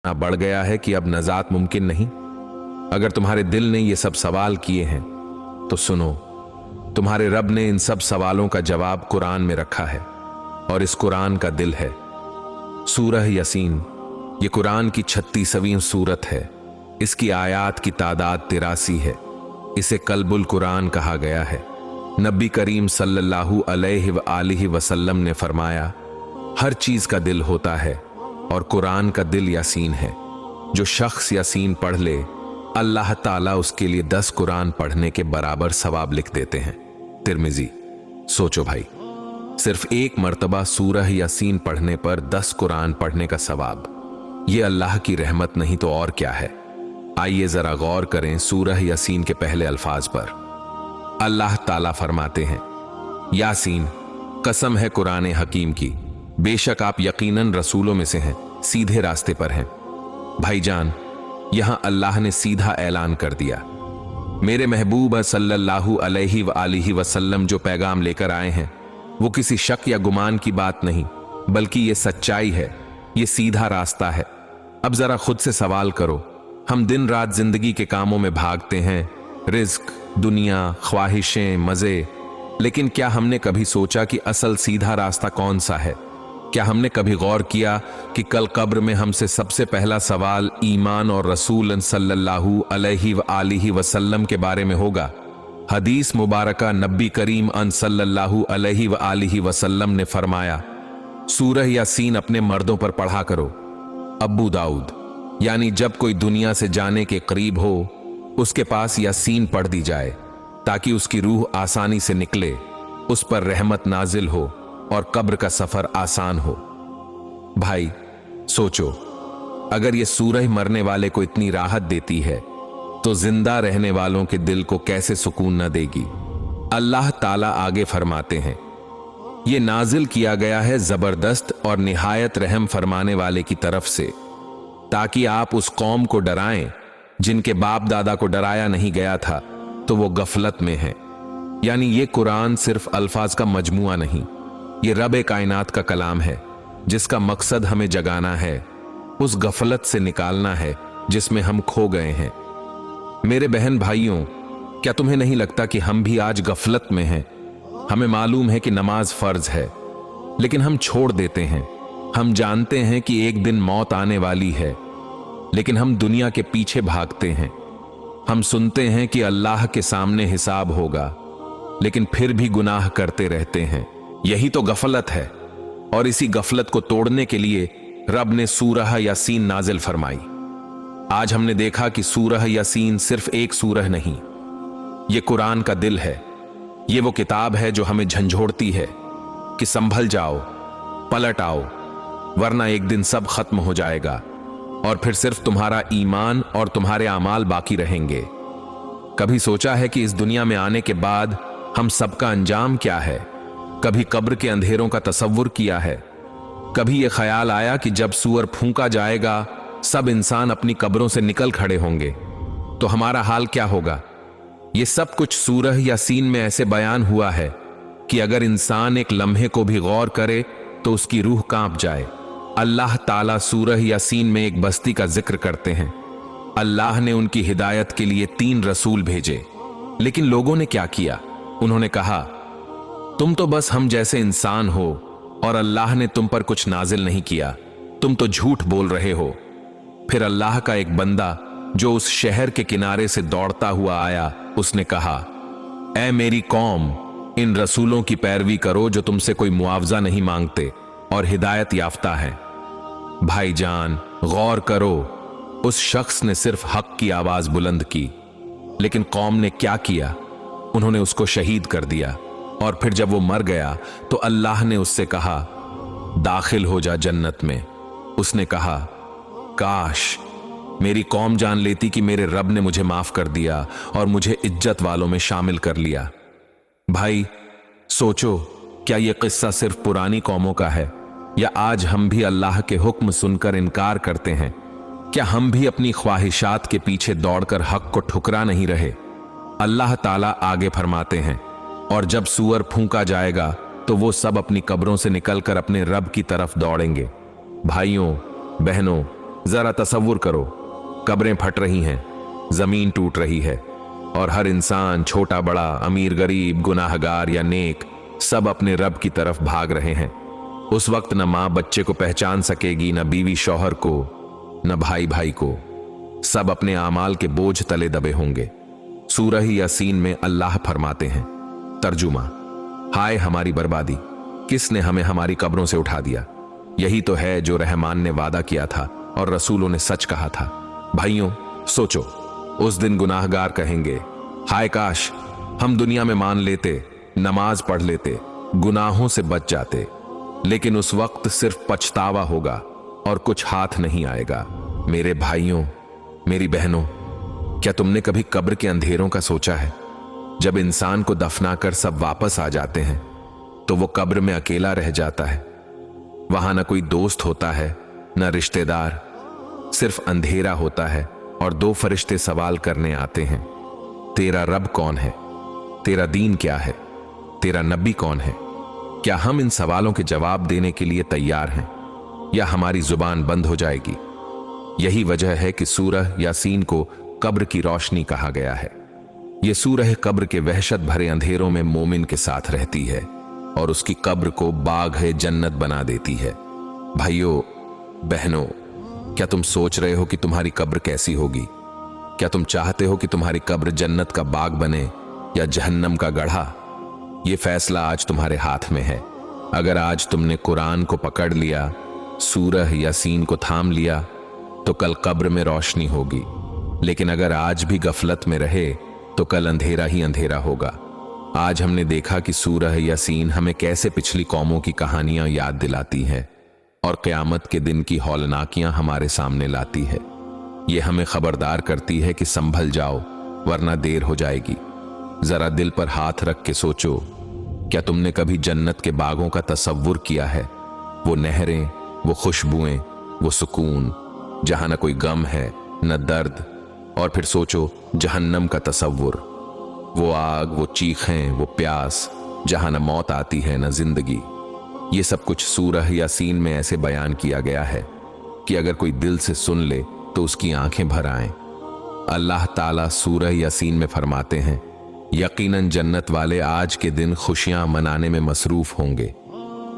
बढ़ गया है कि अब नजात मुमकिन नहीं। अगर तुम्हारे दिल ने ये सब सवाल किए हैं तो सुनो, तुम्हारे रब ने इन सब सवालों का जवाब कुरान में रखा है और इस कुरान का दिल है सूरह यासीन। ये कुरान की 36वीं सूरत है। इसकी आयात की तादाद 83 है। इसे कल्बुल कुरान कहा गया है। नबी करीम सल्लल्लाहु अलैहि वसल्लम ने फरमाया, हर चीज का दिल होता है और कुरान का दिल यासीन है। जो शख्स यासीन पढ़ ले, अल्लाह ताला उसके लिए 10 कुरान पढ़ने के बराबर सवाब लिख देते हैं। तिर्मिजी। सोचो भाई, सिर्फ एक मर्तबा सूरह यासीन पढ़ने पर 10 कुरान पढ़ने का सवाब। यह अल्लाह की रहमत नहीं तो और क्या है। आइए जरा गौर करें सूरह यासीन के पहले अल्फाज पर। अल्लाह ताला फरमाते हैं, यासीन, कसम है कुरान हकीम की, बेशक आप यकीनन रसूलों में से हैं, सीधे रास्ते पर हैं। भाईजान, यहां अल्लाह ने सीधा ऐलान कर दिया। मेरे महबूब सल्लल्लाहु अलैहि वसल्लम जो पैगाम लेकर आए हैं वो किसी शक या गुमान की बात नहीं, बल्कि ये सच्चाई है, ये सीधा रास्ता है। अब जरा खुद से सवाल करो, हम दिन रात जिंदगी के कामों में भागते हैं, रिज्क, दुनिया, ख्वाहिशें, मजे, लेकिन क्या हमने कभी सोचा कि असल सीधा रास्ता कौन सा है? क्या हमने कभी गौर किया कि कल कब्र में हमसे सबसे पहला सवाल ईमान और रसूल सल्लल्लाहु अलैहि वसल्लम के बारे में होगा? हदीस मुबारका नबी करीम सल्लल्लाहु अलैहि वसल्लम ने फरमाया, सूरह यासीन अपने मर्दों पर पढ़ा करो। अब्बू दाऊद, यानी जब कोई दुनिया से जाने के करीब हो उसके पास यासीन पढ़ दी जाए ताकि उसकी रूह आसानी से निकले, उस पर रहमत नाजिल हो और कब्र का सफर आसान हो। भाई सोचो, अगर ये सूरह मरने वाले को इतनी राहत देती है तो जिंदा रहने वालों के दिल को कैसे सुकून न देगी। अल्लाह ताला आगे फरमाते हैं, ये नाजिल किया गया है जबरदस्त और निहायत रहम फरमाने वाले की तरफ से, ताकि आप उस कौम को डराएं जिनके बाप दादा को डराया नहीं गया था तो वो गफलत में है। यानी ये कुरान सिर्फ अल्फाज का मजमुआ नहीं, ये रब कायनात का कलाम है जिसका मकसद हमें जगाना है, उस गफलत से निकालना है जिसमें हम खो गए हैं। मेरे बहन भाइयों, क्या तुम्हें नहीं लगता कि हम भी आज गफलत में हैं? हमें मालूम है कि नमाज फर्ज है, लेकिन हम छोड़ देते हैं। हम जानते हैं कि एक दिन मौत आने वाली है, लेकिन हम दुनिया के पीछे भागते हैं। हम सुनते हैं कि अल्लाह के सामने हिसाब होगा, लेकिन फिर भी गुनाह करते रहते हैं। यही तो गफलत है, और इसी गफलत को तोड़ने के लिए रब ने सूरह यासीन नाजिल फरमाई। आज हमने देखा कि सूरह यासीन सिर्फ एक सूरह नहीं, ये कुरान का दिल है। ये वो किताब है जो हमें झंझोड़ती है कि संभल जाओ, पलट आओ, वरना एक दिन सब खत्म हो जाएगा और फिर सिर्फ तुम्हारा ईमान और तुम्हारे अमाल बाकी रहेंगे। कभी सोचा है कि इस दुनिया में आने के बाद हम सबका अंजाम क्या है? कभी कब्र के अंधेरों का तसव्वुर किया है? कभी यह ख्याल आया कि जब सूअर फूंका जाएगा सब इंसान अपनी कब्रों से निकल खड़े होंगे तो हमारा हाल क्या होगा? यह सब कुछ सूरह यासीन में ऐसे बयान हुआ है कि अगर इंसान एक लम्हे को भी गौर करे तो उसकी रूह कांप जाए। अल्लाह ताला सूरह यासीन में एक बस्ती का जिक्र करते हैं। अल्लाह ने उनकी हिदायत के लिए 3 रसूल भेजे, लेकिन लोगों ने क्या किया? उन्होंने कहा, तुम तो बस हम जैसे इंसान हो और अल्लाह ने तुम पर कुछ नाजिल नहीं किया, तुम तो झूठ बोल रहे हो। फिर अल्लाह का एक बंदा जो उस शहर के किनारे से दौड़ता हुआ आया, उसने कहा, ऐ मेरी कौम, इन रसूलों की पैरवी करो जो तुमसे कोई मुआवजा नहीं मांगते और हिदायत याफ्ता है। भाईजान, गौर करो, उस शख्स ने सिर्फ हक की आवाज बुलंद की, लेकिन कौम ने क्या किया? उन्होंने उसको शहीद कर दिया, और फिर जब वो मर गया तो अल्लाह ने उससे कहा, दाखिल हो जा जन्नत में। उसने कहा, काश मेरी कौम जान लेती कि मेरे रब ने मुझे माफ कर दिया और मुझे इज्जत वालों में शामिल कर लिया। भाई सोचो, क्या यह किस्सा सिर्फ पुरानी कौमों का है, या आज हम भी अल्लाह के हुक्म सुनकर इनकार करते हैं? क्या हम भी अपनी ख्वाहिशात के पीछे दौड़कर हक को ठुकरा नहीं रहे? अल्लाह ताला आगे फरमाते हैं, और जब सूअर फूंका जाएगा तो वो सब अपनी कब्रों से निकलकर अपने रब की तरफ दौड़ेंगे। भाइयों बहनों, जरा तसव्वुर करो, कब्रें फट रही हैं, जमीन टूट रही है और हर इंसान, छोटा बड़ा, अमीर गरीब, गुनाहगार या नेक, सब अपने रब की तरफ भाग रहे हैं। उस वक्त न मां बच्चे को पहचान सकेगी, न बीवी शौहर को, न भाई भाई को। सब अपने आमाल के बोझ तले दबे होंगे। सूरह यासीन में अल्लाह फरमाते हैं, तर्जुमा, हाय हमारी बर्बादी, किसने हमें हमारी कब्रों से उठा दिया। यही तो है जो रहमान ने वादा किया था और रसूलों ने सच कहा था। भाइयों सोचो, उस दिन गुनाहगार कहेंगे, हाय काश हम दुनिया में मान लेते, नमाज पढ़ लेते, गुनाहों से बच जाते। लेकिन उस वक्त सिर्फ पछतावा होगा और कुछ हाथ नहीं आएगा। मेरे भाइयों, मेरी बहनों, क्या तुमने कभी कब्र के अंधेरों का सोचा है? जब इंसान को दफनाकर सब वापस आ जाते हैं तो वो कब्र में अकेला रह जाता है। वहां न कोई दोस्त होता है, न रिश्तेदार, सिर्फ अंधेरा होता है और दो फरिश्ते सवाल करने आते हैं, तेरा रब कौन है, तेरा दीन क्या है, तेरा नबी कौन है। क्या हम इन सवालों के जवाब देने के लिए तैयार हैं या हमारी जुबान बंद हो जाएगी? यही वजह है कि सूरह यासीन को कब्र की रोशनी कहा गया है। यह सूरह कब्र के वहशत भरे अंधेरों में मोमिन के साथ रहती है और उसकी कब्र को बाग़ जन्नत बना देती है। भाइयों बहनों, क्या तुम सोच रहे हो कि तुम्हारी कब्र कैसी होगी? क्या तुम चाहते हो कि तुम्हारी कब्र जन्नत का बाग बने या जहन्नम का गढ़ा? यह फैसला आज तुम्हारे हाथ में है। अगर आज तुमने कुरान को पकड़ लिया, सूरह यासीन को थाम लिया, तो कल कब्र में रोशनी होगी। लेकिन अगर आज भी गफलत में रहे तो कल अंधेरा ही अंधेरा होगा। आज हमने देखा कि सूरह यासीन हमें कैसे पिछली कौमों की कहानियां याद दिलाती है और क़यामत के दिन की हौलनाकियां हमारे सामने लाती है। यह हमें खबरदार करती है कि संभल जाओ वरना देर हो जाएगी। जरा दिल पर हाथ रख के सोचो, क्या तुमने कभी जन्नत के बागों का तसव्वुर किया है? वो नहरें, वो खुशबुएं, वो सुकून, जहां न कोई गम है न दर्द। और फिर सोचो जहन्नम का तसव्वुर, वो आग, वो चीखें, वो प्यास, जहां न मौत आती है न जिंदगी। ये सब कुछ सूरह यासीन में ऐसे बयान किया गया है कि अगर कोई दिल से सुन ले तो उसकी आंखें भर आएं। अल्लाह ताला सूरह यासीन में फरमाते हैं, यकीनन जन्नत वाले आज के दिन खुशियां मनाने में मसरूफ होंगे।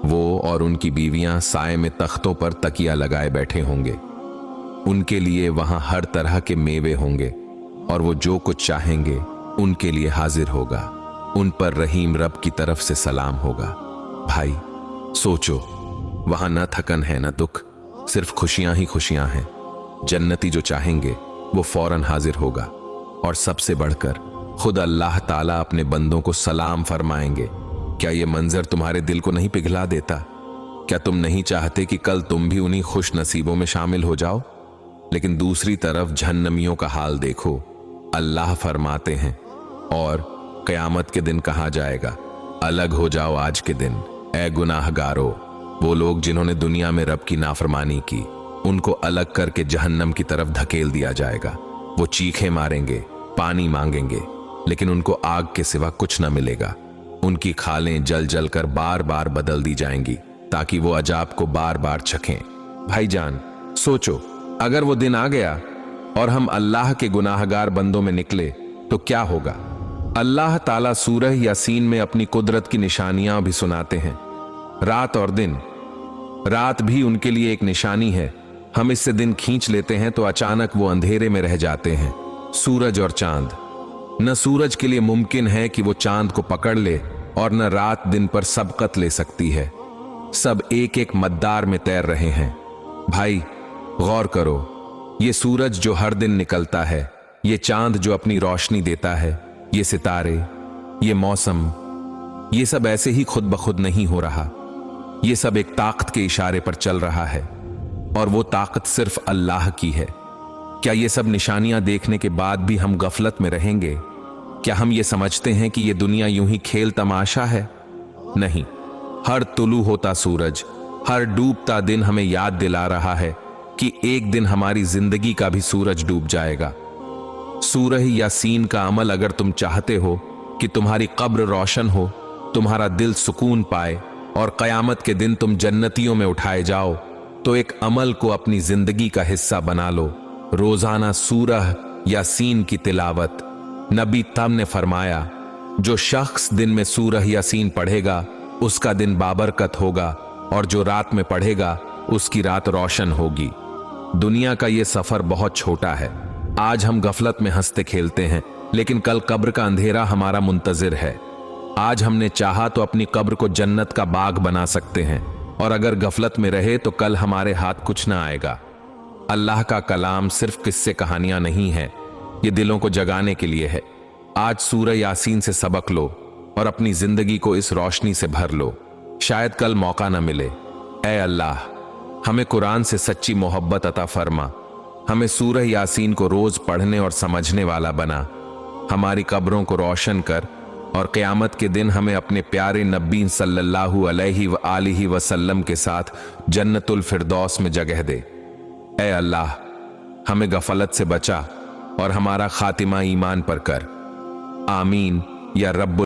वो और उनकी बीवियां साए में तख्तों पर तकिया लगाए बैठे होंगे। उनके लिए वहां हर तरह के मेवे होंगे और वो जो कुछ चाहेंगे उनके लिए हाजिर होगा। उन पर रहीम रब की तरफ से सलाम होगा। भाई सोचो, वहां न थकन है न दुख, सिर्फ खुशियां ही खुशियां हैं। जन्नती जो चाहेंगे वो फौरन हाजिर होगा और सबसे बढ़कर खुद अल्लाह ताला अपने बंदों को सलाम फरमाएंगे। क्या ये मंजर तुम्हारे दिल को नहीं पिघला देता? क्या तुम नहीं चाहते कि कल तुम भी उन्हीं खुश नसीबों में शामिल हो जाओ? लेकिन दूसरी तरफ जहन्नमियों का हाल देखो। अल्लाह फरमाते हैं, और क़यामत के दिन कहा जाएगा, अलग हो जाओ आज के दिन ए गुनाहगारों। वो लोग जिन्होंने दुनिया में रब की नाफरमानी की, उनको अलग करके जहन्नम की तरफ धकेल दिया जाएगा। वो चीखें मारेंगे, पानी मांगेंगे, लेकिन उनको आग के सिवा कुछ न मिलेगा। उनकी खालें जल जल कर बार बार बदल दी जाएंगी ताकि वो अजाब को बार बार चखें। भाईजान सोचो, अगर वो दिन आ गया और हम अल्लाह के गुनाहगार बंदों में निकले तो क्या होगा? अल्लाह ताला सूरह यासीन में अपनी कुदरत की निशानियां भी सुनाते हैं। रात और दिन, रात भी उनके लिए एक निशानी है। हम इससे दिन खींच लेते हैं तो अचानक वो अंधेरे में रह जाते हैं। सूरज और चांद, न सूरज के लिए मुमकिन है कि वो चांद को पकड़ ले और न रात दिन पर सबकत ले सकती है। सब एक एक मद्दार में तैर रहे हैं। भाई गौर करो, ये सूरज जो हर दिन निकलता है, ये चांद जो अपनी रोशनी देता है, ये सितारे, ये मौसम, ये सब ऐसे ही खुद ब खुद नहीं हो रहा। ये सब एक ताकत के इशारे पर चल रहा है और वो ताकत सिर्फ अल्लाह की है। क्या ये सब निशानियां देखने के बाद भी हम गफलत में रहेंगे? क्या हम ये समझते हैं कि ये दुनिया यूं ही खेल तमाशा है? नहीं, हर तुलू होता सूरज, हर डूबता दिन हमें याद दिला रहा है कि एक दिन हमारी जिंदगी का भी सूरज डूब जाएगा। सूरह यासीन का अमल अगर तुम चाहते हो कि तुम्हारी कब्र रोशन हो, तुम्हारा दिल सुकून पाए और कयामत के दिन तुम जन्नतियों में उठाए जाओ, तो एक अमल को अपनी जिंदगी का हिस्सा बना लो, रोजाना सूरह यासीन की तिलावत। नबी तम ने फरमाया, जो शख्स दिन में सूरह यासीन पढ़ेगा उसका दिन बाबरकत होगा, और जो रात में पढ़ेगा उसकी रात रोशन होगी। दुनिया का ये सफर बहुत छोटा है। आज हम गफलत में हंसते खेलते हैं, लेकिन कल कब्र का अंधेरा हमारा मुंतजिर है। आज हमने चाहा तो अपनी कब्र को जन्नत का बाग बना सकते हैं, और अगर गफलत में रहे तो कल हमारे हाथ कुछ ना आएगा। अल्लाह का कलाम सिर्फ किस्से कहानियां नहीं है, ये दिलों को जगाने के लिए है। आज सूरह यासीन से सबक लो और अपनी जिंदगी को इस रोशनी से भर लो। शायद कल मौका न मिले। ऐ अल्लाह, हमें कुरान से सच्ची मोहब्बत अता फरमा। हमें सूरह यासीन को रोज पढ़ने और समझने वाला बना। हमारी कब्रों को रोशन कर, और क़यामत के दिन हमें अपने प्यारे नबी सल्लल्लाहु अलैहि वसल्लम के साथ जन्नतुल फिरदौस में जगह दे। ऐ अल्लाह, हमें गफलत से बचा और हमारा खातिमा ईमान पर कर। आमीन या रब्बुल